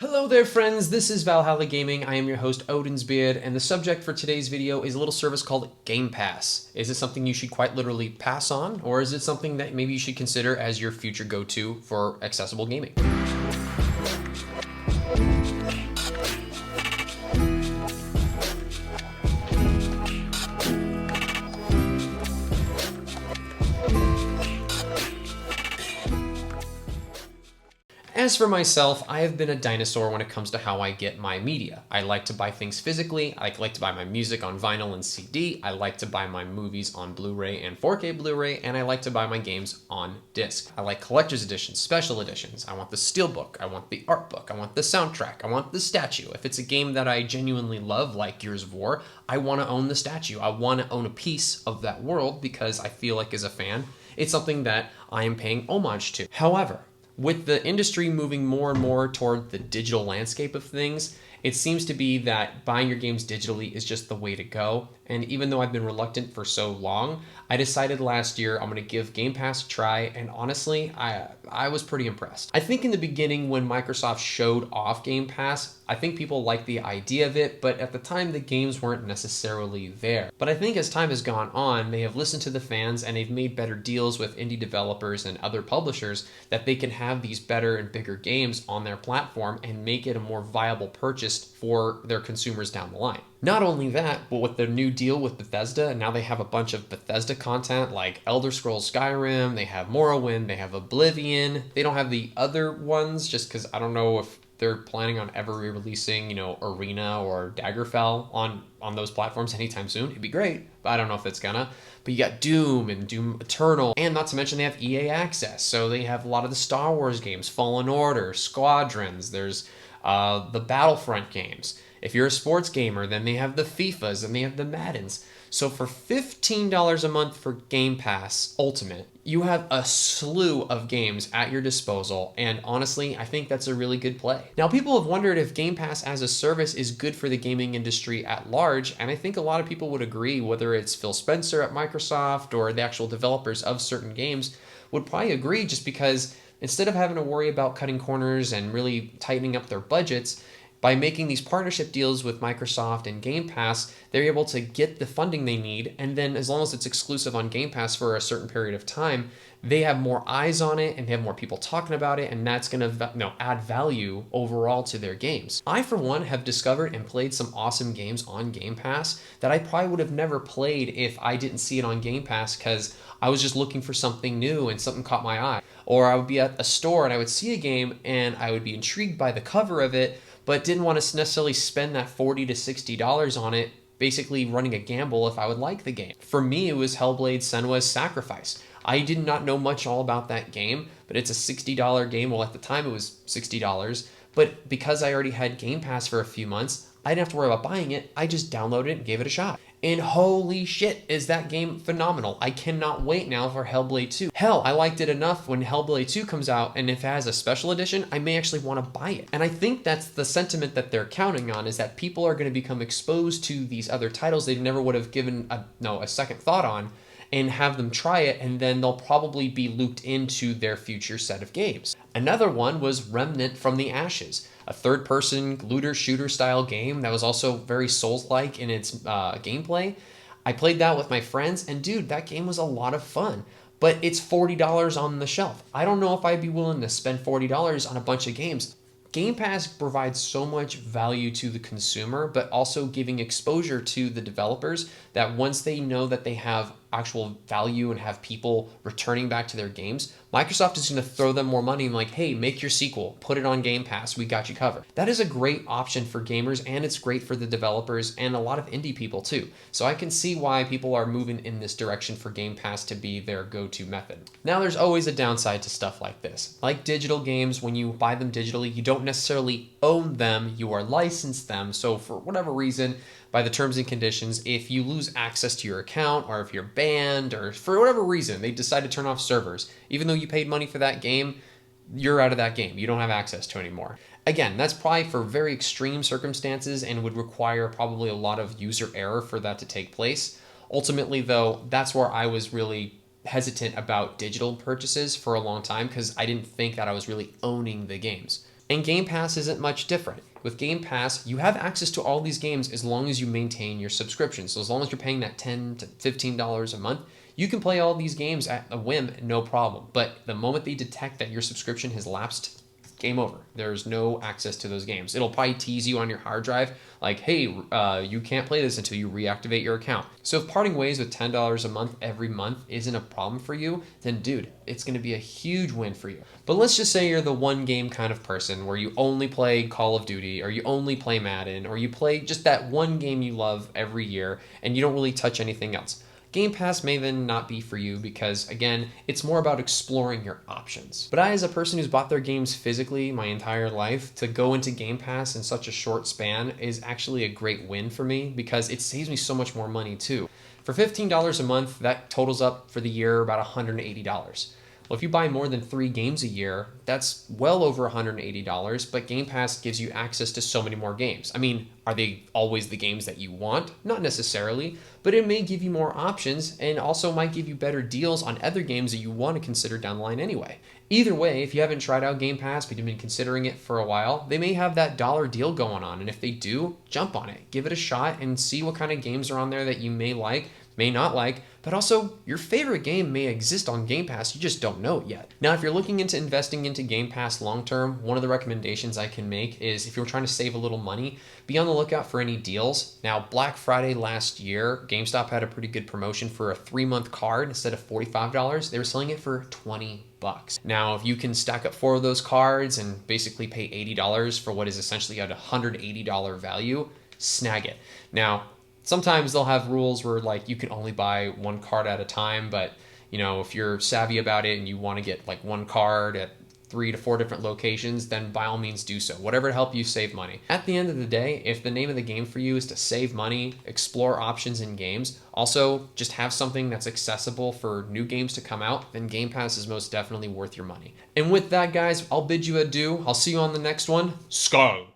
Hello there friends, this is Valhalla Gaming. I am your host Odin's Beard, and the subject for today's video is a little service called Game Pass. Is it something you should quite literally pass on, or is it something that maybe you should consider as your future go-to for accessible gaming? As for myself, I have been a dinosaur when it comes to how I get my media. I like to buy things physically, I like to buy my music on vinyl and CD, I like to buy my movies on Blu-ray and 4K Blu-ray, and I like to buy my games on disc. I like collector's editions, special editions. I want the steelbook, I want the art book, I want the soundtrack, I want the statue. If it's a game that I genuinely love, like Gears of War, I want to own the statue. I want to own a piece of that world because I feel like as a fan, it's something that I am paying homage to. However, with the industry moving more and more toward the digital landscape of things, it seems to be that buying your games digitally is just the way to go. And even though I've been reluctant for so long, I decided last year I'm going to give Game Pass a try, and honestly, I was pretty impressed. I think in the beginning when Microsoft showed off Game Pass, I think people liked the idea of it, but at the time the games weren't necessarily there. But I think as time has gone on, they have listened to the fans and they've made better deals with indie developers and other publishers that they can have these better and bigger games on their platform and make it a more viable purchase for their consumers down the line. Not only that, but with their new deal with Bethesda, now they have a bunch of Bethesda content like Elder Scrolls Skyrim, they have Morrowind, they have Oblivion. They don't have the other ones just because I don't know if they're planning on ever re-releasing, Arena or Daggerfall on those platforms anytime soon. It'd be great, but I don't know if it's gonna. But you got Doom and Doom Eternal, and not to mention they have EA Access, so they have a lot of the Star Wars games, Fallen Order, Squadrons, there's the Battlefront games. If you're a sports gamer, then they have the FIFAs and they have the Maddens. So for $15 a month for Game Pass Ultimate, you have a slew of games at your disposal, and honestly, I think that's a really good play. Now, people have wondered if Game Pass as a service is good for the gaming industry at large, and I think a lot of people would agree, whether it's Phil Spencer at Microsoft or the actual developers of certain games, would probably agree just because instead of having to worry about cutting corners and really tightening up their budgets, by making these partnership deals with Microsoft and Game Pass, they're able to get the funding they need, and then as long as it's exclusive on Game Pass for a certain period of time, they have more eyes on it and they have more people talking about it, and that's going to add value overall to their games. I, for one, have discovered and played some awesome games on Game Pass that I probably would have never played if I didn't see it on Game Pass because I was just looking for something new and something caught my eye. Or I would be at a store and I would see a game and I would be intrigued by the cover of it, but didn't want to necessarily spend that $40 to $60 on it, basically running a gamble if I would like the game. For me, it was Hellblade Senua's Sacrifice. I did not know much all about that game, but it's a $60 game. Well, at the time it was $60, but because I already had Game Pass for a few months, I didn't have to worry about buying it. I just downloaded it and gave it a shot. And holy shit, is that game phenomenal. I cannot wait now for Hellblade 2. Hell, I liked it enough when Hellblade 2 comes out, and if it has a special edition, I may actually want to buy it. And I think that's the sentiment that they're counting on, is that people are going to become exposed to these other titles they never would have given a second thought on, and have them try it, and then they'll probably be looped into their future set of games. Another one was Remnant from the Ashes, a third-person looter shooter style game that was also very Souls-like in its gameplay. I played that with my friends, and dude, that game was a lot of fun. But it's $40 on the shelf. I don't know if I'd be willing to spend $40 on a bunch of games. Game Pass provides so much value to the consumer, but also giving exposure to the developers that once they know that they have actual value and have people returning back to their games, Microsoft is going to throw them more money and like, hey, make your sequel, put it on Game Pass, we got you covered. That is a great option for gamers, and it's great for the developers and a lot of indie people too. So I can see why people are moving in this direction for Game Pass to be their go-to method. Now there's always a downside to stuff like this. Like digital games, when you buy them digitally, you don't necessarily own them, you are licensed them. So for whatever reason, by the terms and conditions, if you lose access to your account, or if you're banned, or for whatever reason they decide to turn off servers, even though you paid money for that game, you're out of that game. You don't have access to it anymore. Again, that's probably for very extreme circumstances and would require probably a lot of user error for that to take place. Ultimately, though, that's where I was really hesitant about digital purchases for a long time because I didn't think that I was really owning the games. And Game Pass isn't much different. With Game Pass, you have access to all these games as long as you maintain your subscription. So as long as you're paying that $10 to $15 a month, you can play all these games at a whim, no problem. But the moment they detect that your subscription has lapsed, game over. There's no access to those games. It'll probably tease you on your hard drive like, hey, you can't play this until you reactivate your account. So if parting ways with $10 a month every month isn't a problem for you, then dude, it's going to be a huge win for you. But let's just say you're the one game kind of person where you only play Call of Duty, or you only play Madden, or you play just that one game you love every year and you don't really touch anything else. Game Pass may then not be for you because, again, it's more about exploring your options. But I, as a person who's bought their games physically my entire life, to go into Game Pass in such a short span is actually a great win for me because it saves me so much more money too. For $15 a month, that totals up for the year about $180. Well, if you buy more than 3 games a year, that's well over $180, but Game Pass gives you access to so many more games. I mean, are they always the games that you want? Not necessarily, but it may give you more options and also might give you better deals on other games that you want to consider down the line anyway. Either way, if you haven't tried out Game Pass but you've been considering it for a while, they may have that dollar deal going on, and if they do, jump on it. Give it a shot and see what kind of games are on there that you may like, may not like, but also your favorite game may exist on Game Pass, you just don't know it yet. Now, if you're looking into investing into Game Pass long term, one of the recommendations I can make is if you're trying to save a little money, be on the lookout for any deals. Now, Black Friday last year, GameStop had a pretty good promotion for a 3-month card. Instead of $45, they were selling it for $20. Now, if you can stack up 4 of those cards and basically pay $80 for what is essentially a $180 value, snag it. Now, sometimes they'll have rules where like you can only buy 1 card at a time, but you know, if you're savvy about it and you want to get like 1 card at 3 to 4 different locations, then by all means do so. Whatever to help you save money. At the end of the day, if the name of the game for you is to save money, explore options in games, also just have something that's accessible for new games to come out, then Game Pass is most definitely worth your money. And with that, guys, I'll bid you adieu. I'll see you on the next one. Skull.